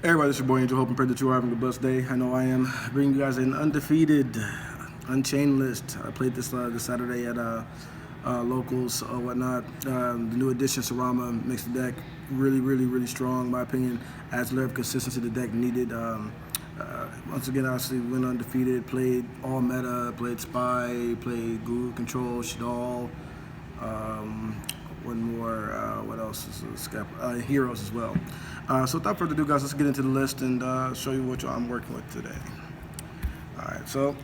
Hey everybody, it's your boy Angel. Hope and pray that you are having a blessed day. I know I am. Bringing you guys an undefeated Unchained list. I played this Saturday at locals or whatnot. The new addition, Sarama, makes the deck really strong, in my opinion. Adds a level of consistency the deck needed. Once again, obviously went undefeated. Played all meta. Played Spy. Played Guru Control, Shadal. One more, what else is Heroes as well. So without further ado, guys, let's get into the list and show you what I'm working with today. Alright, so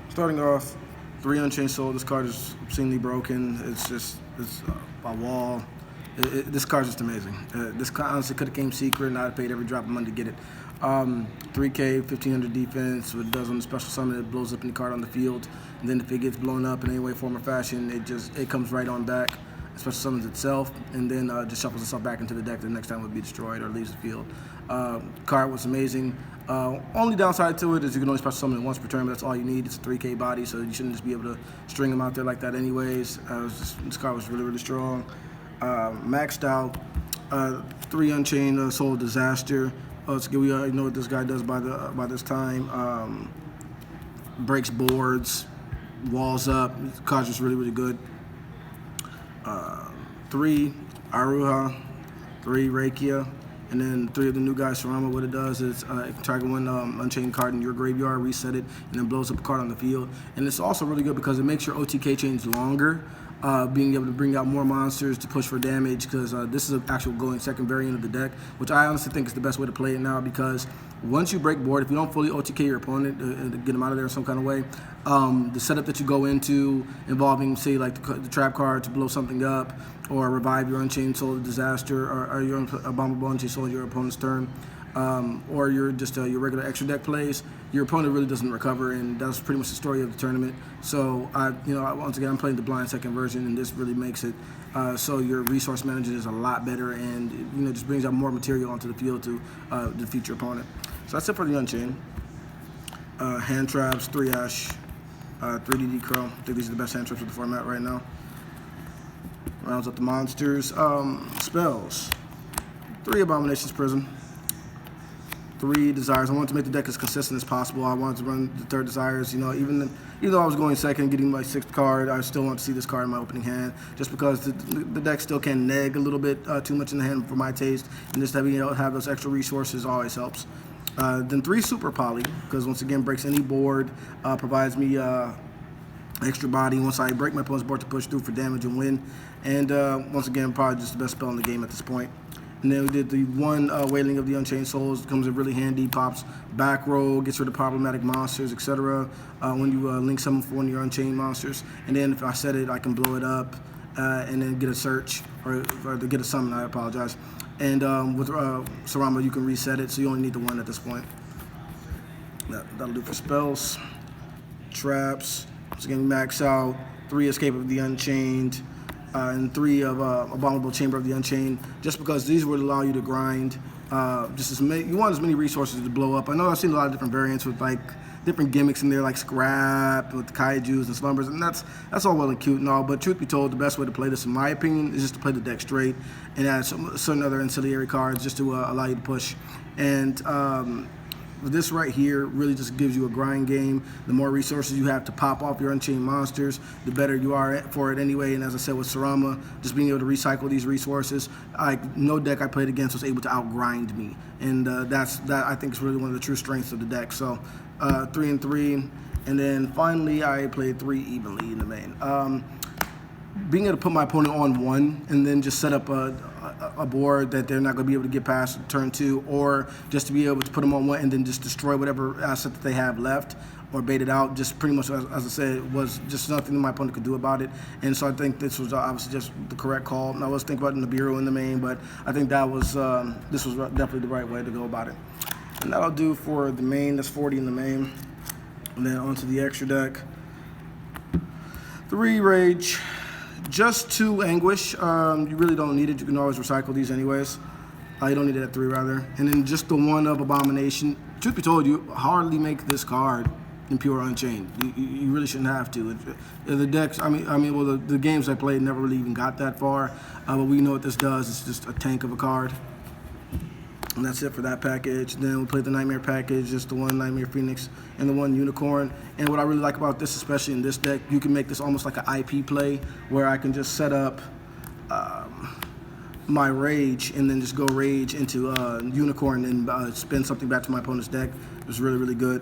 starting off, 3 Unchained Soul. This card is obscenely broken. It's a wall. This card's just amazing. This card honestly could have came secret and I'd have paid every drop of money to get it. 3K, 1500 defense. What it does on the special summon, it blows up any card on the field. And then if it gets blown up in any way, form, or fashion, it comes right on back. Special summons itself, and then just shuffles itself back into the deck the next time it would be destroyed or leaves the field. Card was amazing. Only downside to it is you can only special summon it once per turn, but that's all you need. It's a 3K body, so you shouldn't just be able to string them out there like that anyways. This card was really strong. Maxed out. 3 Unchained Soul Disaster. We already know what this guy does by this time. Breaks boards, walls up. The card's just really good. 3 Aruha, 3 Rakia, and then 3 of the new guys. Sarama, what it does is target one Unchained card in your graveyard, reset it, and then blows up a card on the field. And it's also really good because it makes your OTK chains longer, being able to bring out more monsters to push for damage, because this is an actual going second variant of the deck, which I honestly think is the best way to play it now, because once you break board, if you don't fully OTK your opponent to get them out of there in some kind of way, the setup that you go into involving, say, like the trap card to blow something up, or revive your Unchained Soul Disaster, or your Abominable Unchained Soul your opponent's turn, or your regular extra deck plays, your opponent really doesn't recover, and that's pretty much the story of the tournament. So once again, I'm playing the blind second version, and this really makes it so your resource management is a lot better, and just brings out more material onto the field to defeat your opponent. So that's it for the Unchained. Hand traps, 3 Ash, 3 DD Crow. I think these are the best hand traps of the format right now. Rounds up the monsters. Spells. 3 Abominations Prism. 3 Desires. I wanted to make the deck as consistent as possible. I wanted to run the 3rd Desires. Even though I was going second, getting my 6th card, I still want to see this card in my opening hand, just because the deck still can neg a little bit too much in the hand for my taste, and just having have those extra resources always helps. Then 3 Super Poly, because once again breaks any board, provides me extra body once I break my opponent's board to push through for damage and win. And once again, probably just the best spell in the game at this point. And then we did the 1 Wailing of the Unchained Souls. It comes in really handy. Pops back row, gets rid of problematic monsters, etc. When you link summon for one of your Unchained monsters. And then if I set it, I can blow it up and then get a search, or to get a summon, I apologize. And with Sarama, you can reset it, so you only need the 1 at this point. That'll do for spells. Traps. Once again, max out. 3 Escape of the Unchained. And 3 of Abominable Chamber of the Unchained, just because these would allow you to grind. You want as many resources to blow up. I know I've seen a lot of different variants with like different gimmicks in there, like scrap with kaijus and slumbers, and that's all well and cute and all. But truth be told, the best way to play this, in my opinion, is just to play the deck straight and add certain other ancillary cards just to allow you to push. And this right here really just gives you a grind game. The more resources you have to pop off your Unchained monsters, the better you are for it anyway. And as I said with Sarama, just being able to recycle these resources, no deck I played against was able to outgrind me. And that I think is really one of the true strengths of the deck. So 3 and 3. And then finally, I played 3 evenly in the main. Being able to put my opponent on 1 and then just set up a board that they're not going to be able to get past turn 2, or just to be able to put them on 1 and then just destroy whatever asset that they have left or bait it out, just pretty much, as I said, was just nothing my opponent could do about it. And so I think this was obviously just the correct call. And I was thinking about Nibiru in the main, but I think that was this was definitely the right way to go about it. And that'll do for the main. That's 40 in the main. And then onto the extra deck. 3 Rage. Just 2 Anguish. You really don't need it. You can always recycle these anyways. You don't need it at 3 rather. And then just the 1 of Abomination. Truth be told, you hardly make this card in pure Unchained. You really shouldn't have to. The decks, the games I played never really even got that far. But we know what this does. It's just a tank of a card. And that's it for that package. Then we played the Nightmare package, just the one Nightmare Phoenix and the one Unicorn. And what I really like about this, especially in this deck, you can make this almost like an IP play where I can just set up my Rage and then just go Rage into Unicorn and spin something back to my opponent's deck. It was really, really good.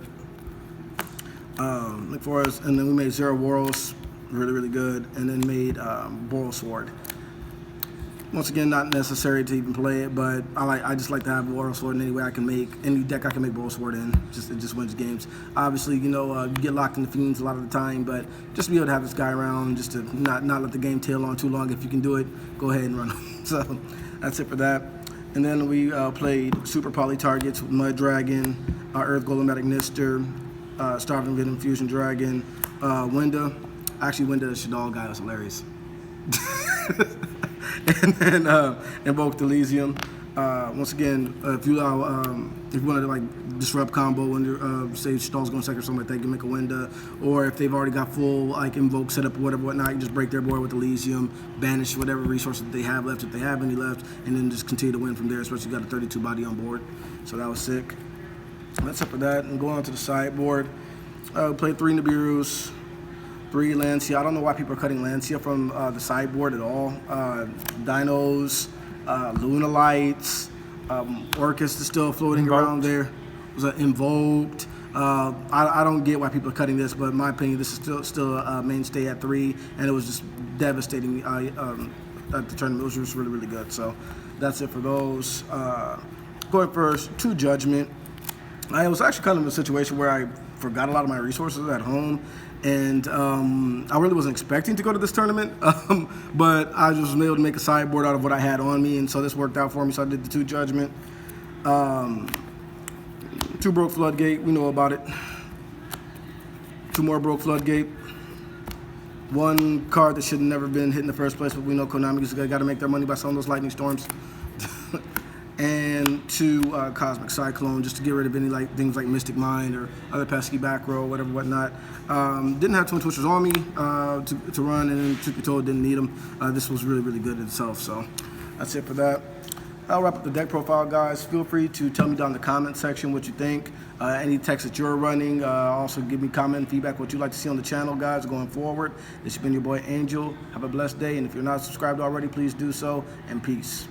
Look for us, and then we made Zero Worlds, really, really good, and then made Boral Sword. Once again, not necessary to even play it, but I just like to have Boral Sword in any way I can make, any deck I can make Boral Sword in. It just wins games. Obviously, you know, you get locked in the Fiends a lot of the time, but just to be able to have this guy around, just to not let the game tail on too long. If you can do it, go ahead and run him. So that's it for that. And then we played Super Poly Targets with Mud Dragon, Earth Golem Magnister, Starving Venom Fusion Dragon, Winda. Actually, Winda, the Shadal guy was hilarious. And then Invoke Elysium. Once again, if you wanted to like disrupt combo and say Shadal's going second or something like that, you can make a Winda. Or if they've already got full like Invoke set up or whatnot, you just break their board with Elysium, banish whatever resources they have left, if they have any left, and then just continue to win from there, especially if you got a 32 body on board. So that was sick. That's it for that. And going on to the sideboard, played 3 Nibiru's, 3 Lancia. I don't know why people are cutting Lancia from the sideboard at all. Dinos, Luna Lights, Orcus is still floating around there. It was Invoked. I don't get why people are cutting this, but in my opinion, this is still a mainstay at 3, and it was just devastating at the tournament. It was just really, really good. So that's it for those. Going first, 2 Judgment. I was actually kind of in a situation where I forgot a lot of my resources at home, and I really wasn't expecting to go to this tournament, but I just was able to make a sideboard out of what I had on me, and so this worked out for me, so I did the 2 Judgment. 2 Broke Floodgate, we know about it. 2 more Broke Floodgate. 1 card that should have never been hit in the first place, but we know Konami's got to make their money by selling those lightning storms. And 2 Cosmic Cyclone, just to get rid of any things like Mystic Mind or other pesky back row, whatnot. Didn't have Twin Twisters on me to run, and truth be told, didn't need them. This was really, really good in itself, so that's it for that. I'll wrap up the deck profile, guys. Feel free to tell me down in the comment section what you think. Any text that you're running. Also give me comment and feedback what you'd like to see on the channel, guys, going forward. This has been your boy Angel. Have a blessed day, and if you're not subscribed already, please do so, and peace.